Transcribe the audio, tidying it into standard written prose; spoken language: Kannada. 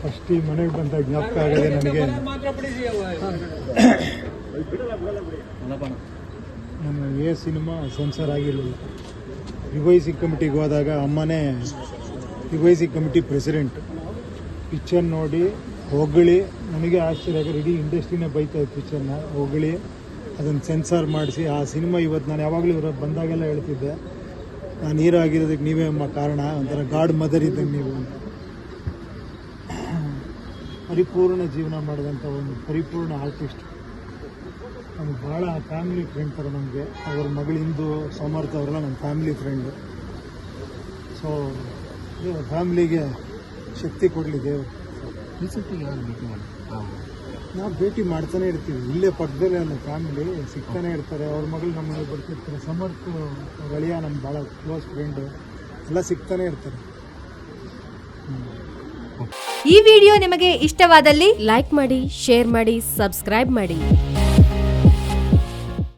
ಫಸ್ಟ್ ಈ ಮನೆಗೆ ಬಂದ ಜ್ಞಾಪಕ ಆಗಿದೆ ನನಗೆ. ನನ್ನ ಸಿನಿಮಾ ಸೆನ್ಸರ್ ಆಗಿರಲಿಲ್ಲ. ರಿವೈಸಿ ಕಮಿಟಿಗೆ ಹೋದಾಗ ಅಮ್ಮನೇ ರಿವೈಸಿ ಕಮಿಟಿ ಪ್ರೆಸಿಡೆಂಟ್. ಪಿಕ್ಚರ್ ನೋಡಿ ಹೊಗಳಿ ನನಗೆ ಆಶ್ಚರ್ಯ ಆಗಿ ಇಡೀ ಇಂಡಸ್ಟ್ರಿನೇ ಬೈತಾ ಇತ್ತು. ಪಿಕ್ಚರ್ನ ಹೊಗಳಿ ಅದನ್ನು ಸೆನ್ಸಾರ್ ಮಾಡಿಸಿ ಆ ಸಿನಿಮಾ ಇವತ್ತು ನಾನು ಯಾವಾಗಲೂ ಇವರು ಬಂದಾಗೆಲ್ಲ ಹೇಳ್ತಿದ್ದೆ, ನಾನು ಹೀರೋ ಆಗಿರೋದಕ್ಕೆ ನೀವೇ ಅಮ್ಮ ಕಾರಣ, ಒಂಥರ ಗಾಡ್ ಮದರ್ ಇದ್ದಂಗೆ ನೀವು. ಪರಿಪೂರ್ಣ ಜೀವನ ಮಾಡಿದಂಥ ಒಂದು ಪರಿಪೂರ್ಣ ಆರ್ಟಿಸ್ಟ್. ನಮ್ಗೆ ಭಾಳ ಫ್ಯಾಮಿಲಿ ಫ್ರೆಂಡ್ ಥರ ನಮಗೆ. ಅವ್ರ ಮಗಳು ಇಂದು ಸಮರ್ಥ ಅವರೆಲ್ಲ ನಮ್ಮ ಫ್ಯಾಮಿಲಿ ಫ್ರೆಂಡು. ಸೊ ಫ್ಯಾಮಿಲಿಗೆ ಶಕ್ತಿ ಕೊಡಲಿ ದೇವರು. ನಾವು ಭೇಟಿ ಮಾಡ್ತಾನೆ ಇರ್ತೀವಿ, ಇಲ್ಲೇ ಪಕ್ಕದಲ್ಲೇ ನಮ್ಮ ಫ್ಯಾಮಿಲಿ ಸಿಗ್ತಾನೆ ಇರ್ತಾರೆ. ಅವ್ರ ಮಗಳು ನಮ್ಮ ಮನೆಗೆ ಬರ್ತಿರ್ತಾರೆ. ಸಮರ್ಥ ಗಳಿಯ ನಮ್ಮ ಭಾಳ ಕ್ಲೋಸ್ ಫ್ರೆಂಡು, ಎಲ್ಲ ಸಿಗ್ತಾನೆ ಇರ್ತಾರೆ. ಈ ವಿಡಿಯೋ ನಿಮಗೆ ಇಷ್ಟವಾದಲ್ಲಿ ಲೈಕ್ ಮಾಡಿ, ಶೇರ್ ಮಾಡಿ, ಸಬ್ಸ್ಕ್ರೈಬ್ ಮಾಡಿ.